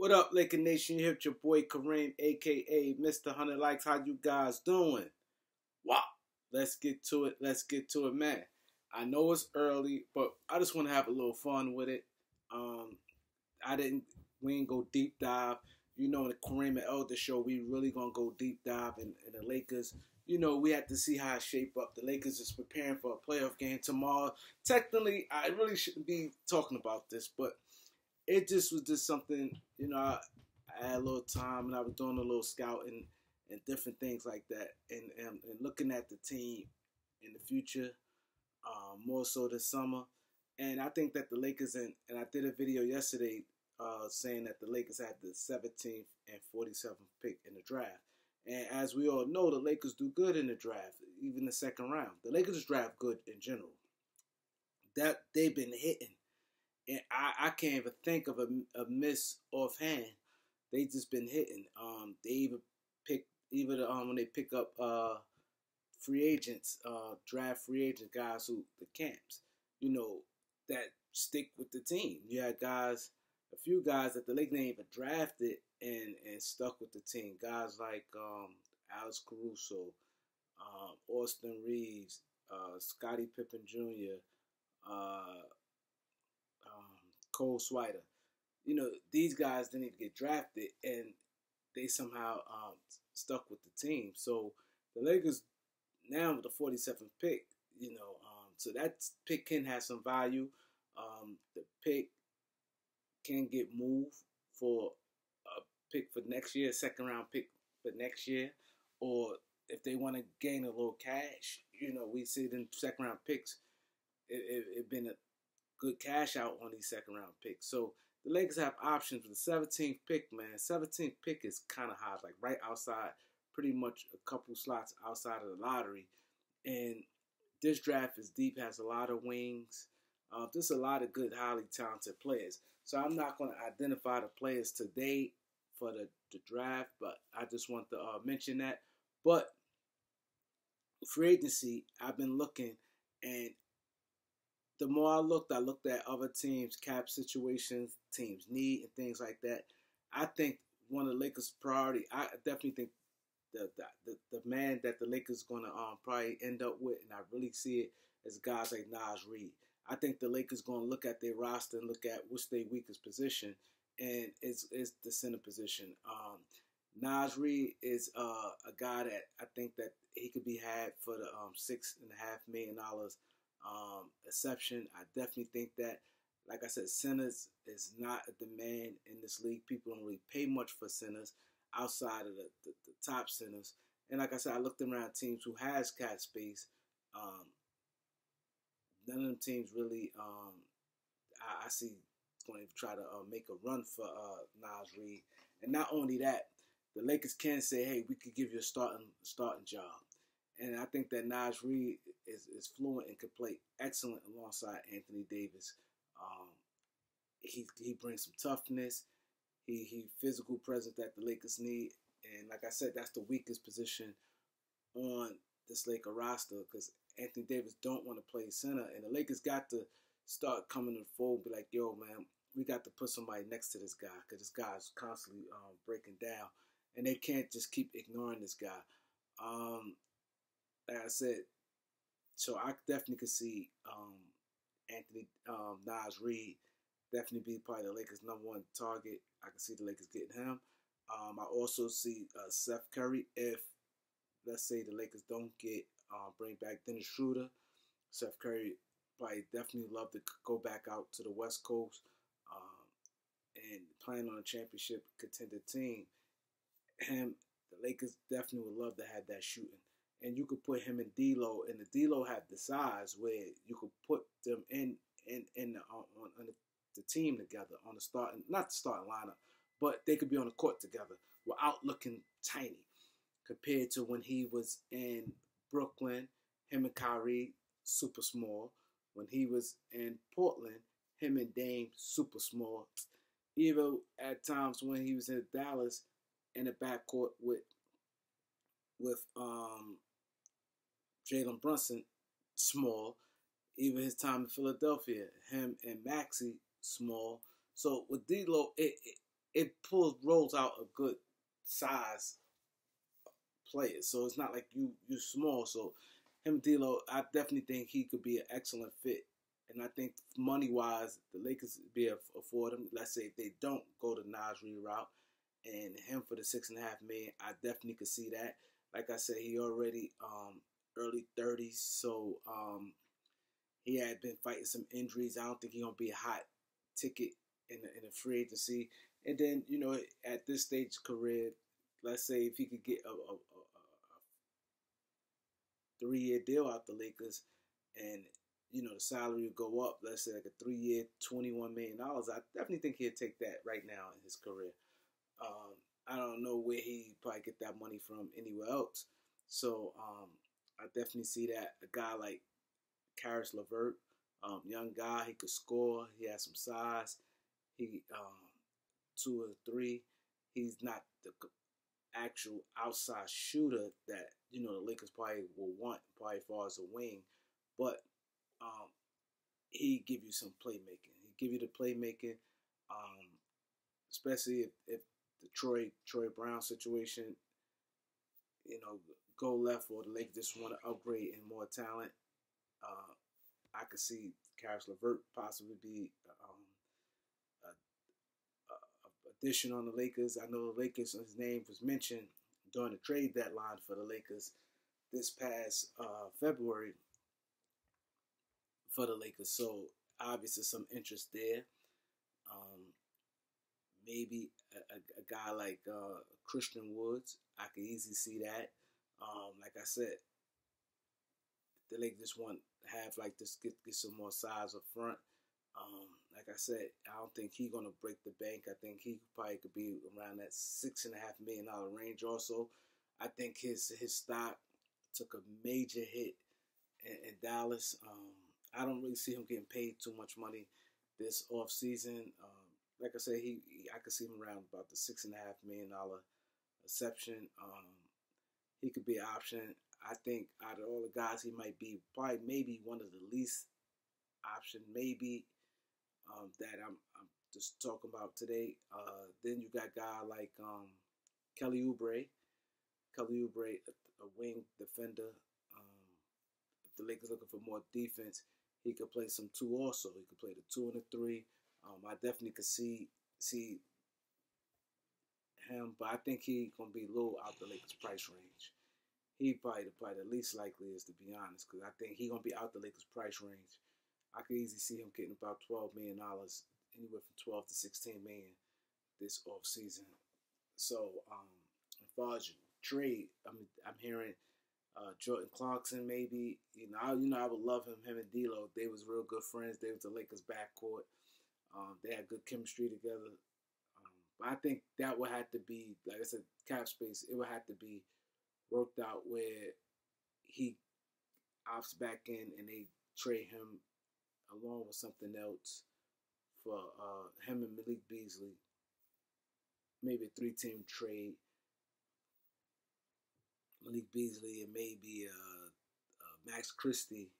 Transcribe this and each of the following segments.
What up, Laker Nation? You hit your boy Kareem, aka Mr. 100 Likes. How you guys doing? Wow. Let's get to it. Let's get to it, man. I know it's early, but I just want to have a little fun with it. Um, we ain't go deep dive. You know, in the Kareem and Elder show, we really gonna go deep dive in the Lakers. You know, we have to see how it shape up. The Lakers is preparing for a playoff game tomorrow. Technically, I really shouldn't be talking about this, but it just was just something, I had a little time and I was doing a little scouting and different things like that, and looking at the team in the future, more so this summer. And I think that the Lakers, and I did a video yesterday saying that the Lakers had the 17th and 47th pick in the draft. And as we all know, the Lakers do good in the draft, even the second round. The Lakers draft good in general. That they've been hitting. And I can't even think of a miss offhand. They just been hitting. They even pick when they pick up free agents, draft free agent guys who the camps, that stick with the team. You had a few guys that the Lakers ain't even drafted and stuck with the team. Guys like Alex Caruso, Austin Reeves, Scottie Pippen Jr., Cole Swider. These guys didn't even get drafted, and they somehow stuck with the team. So the Lakers now with the 47th pick, so that pick can have some value. The pick can get moved for a pick for next year, second round pick for next year, or if they want to gain a little cash, we see them second round picks. It been a good cash out on these second round picks. So the Lakers have options with the 17th pick, man. 17th pick is kind of high, like right outside, pretty much a couple slots outside of the lottery. And this draft is deep, has a lot of wings. There's a lot of good, highly talented players. So I'm not going to identify the players today for the draft, but I just want to mention that. But free agency, I've been looking, and the more I looked at other teams' cap situations, teams' need, and things like that. I think one of the Lakers' priority, I definitely think the man that the Lakers going to probably end up with, and I really see it, as guys like Naz Reid. I think the Lakers going to look at their roster and look at what's their weakest position, and it's the center position. Naz Reid is a guy that I think that he could be had for the $6.5 million exception. I definitely think that, like I said, centers is not a demand in this league. People don't really pay much for centers outside of the top centers. And like I said, I looked around teams who has cap space. None of them teams really, I see, going to try to make a run for Naz Reid. And not only that, the Lakers can say, hey, we could give you a starting job. And I think that Naz Reid is fluent and can play excellent alongside Anthony Davis. He brings some toughness. He physical presence that the Lakers need. And like I said, that's the weakest position on this Laker roster, because Anthony Davis don't want to play center. And the Lakers got to start coming to the fold and be like, yo, man, we got to put somebody next to this guy, because this guy's constantly breaking down. And they can't just keep ignoring this guy. Like I said, so I definitely could see Naz Reid definitely be probably the Lakers' #1 target. I can see the Lakers getting him. I also see Seth Curry. If, let's say, the Lakers don't bring back Dennis Schroeder, Seth Curry probably definitely love to go back out to the West Coast and playing on a championship contender team. The Lakers definitely would love to have that shooting. And you could put him in D'Lo, and the D'Lo have the size where you could put them on the team together on the starting, not the starting lineup, but they could be on the court together without looking tiny. Compared to when he was in Brooklyn, him and Kyrie, super small. When he was in Portland, him and Dame, super small. Even at times when he was in Dallas, in the backcourt with Jalen Brunson, small. Even his time in Philadelphia, him and Maxey, small. So with D'Lo, it rolls out a good size player. So it's not like you small. So him D'Lo, I definitely think he could be an excellent fit. And I think money wise, the Lakers be able to afford him. Let's say if they don't go the Nas Reed route, and him for the $6.5 million, I definitely could see that. Like I said, he already early 30s, so he had been fighting some injuries. I don't think he's gonna be a hot ticket in a free agency. And then at this stage of career, let's say if he could get a 3-year deal out the Lakers, and the salary would go up. Let's say like a 3-year, $21 million. I definitely think he'd take that right now in his career. I don't know where he probably get that money from anywhere else. So I definitely see that a guy like Karis LeVert, young guy, he could score. He has some size. He 2 or 3. He's not the actual outside shooter that the Lakers probably will want, probably as far as a wing, but he give you some playmaking. He give you the playmaking, especially if the Troy Brown situation, go left, or the Lakers just want to upgrade and more talent. I could see Karis LeVert possibly be a addition on the Lakers. I know the Lakers, his name was mentioned during the trade deadline for the Lakers this past February for the Lakers. So obviously some interest there. Maybe a guy like Christian Woods, I could easily see that. Like I said, the Lakers just want to have like this get some more size up front. Like I said, I don't think he's gonna break the bank. I think he probably could be around that $6.5 million range. Also, I think his stock took a major hit in Dallas. I don't really see him getting paid too much money this off season. Like I said, I could see him around about the $6.5 million exception. He could be an option. I think out of all the guys, he might be probably maybe one of the least option, maybe that I'm just talking about today. Then you got a guy like Kelly Oubre. Kelly Oubre, a wing defender. If the Lakers looking for more defense, he could play some 2 also. He could play the 2 and the 3. I definitely could see him, but I think he gonna be a little out the Lakers price range. He probably the least likely is, to be honest, because I think he gonna be out the Lakers price range. I could easily see him getting about $12 million, anywhere from 12 to 16 million this off season. So as far as trade, I'm hearing Jordan Clarkson maybe. I would love him. Him and D'Lo, they was real good friends. They was the Lakers backcourt. They had good chemistry together. But I think that would have to be, like I said, cap space. It would have to be worked out where he opts back in and they trade him along with something else for him and Malik Beasley. Maybe a 3-team trade. Malik Beasley and maybe Max Christie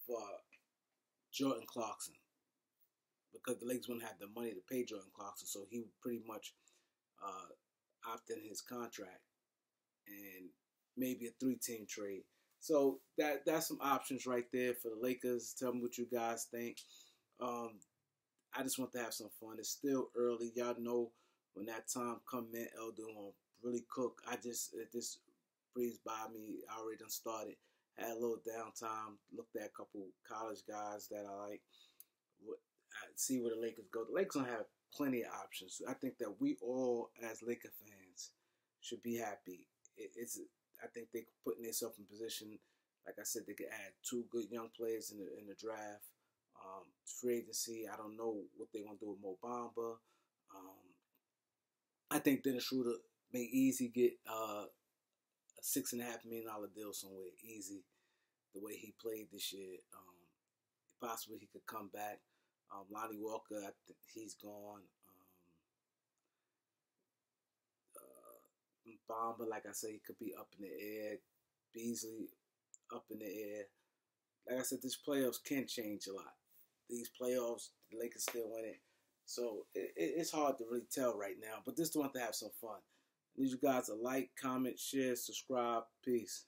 for Jordan Clarkson, because the Lakers wouldn't have the money to pay Jordan Clarkson, so he would pretty much opt in his contract, and maybe a 3-team trade. So that's some options right there for the Lakers. Tell me what you guys think. I just want to have some fun. It's still early. Y'all know when that time come in, Elder gonna really cook. It just breezed by me. I already done started. Had a little downtime. Looked at a couple college guys that I like. See where the Lakers go. The Lakers don't have plenty of options. I think that we all, as Laker fans, should be happy. I think they're putting themselves in position. Like I said, they could add 2 good young players in the draft. Free agency, I don't know what they're gonna do with Mo Bamba. I think Dennis Schroeder may easy get a $6.5 million deal somewhere. Easy, the way he played this year. Possibly he could come back. Lonnie Walker, I think he's gone. Bamba, like I said, he could be up in the air. Beasley, up in the air. Like I said, these playoffs can change a lot. These playoffs, the Lakers still win it. So it's hard to really tell right now. But this one to have some fun. I need you guys to like, comment, share, subscribe. Peace.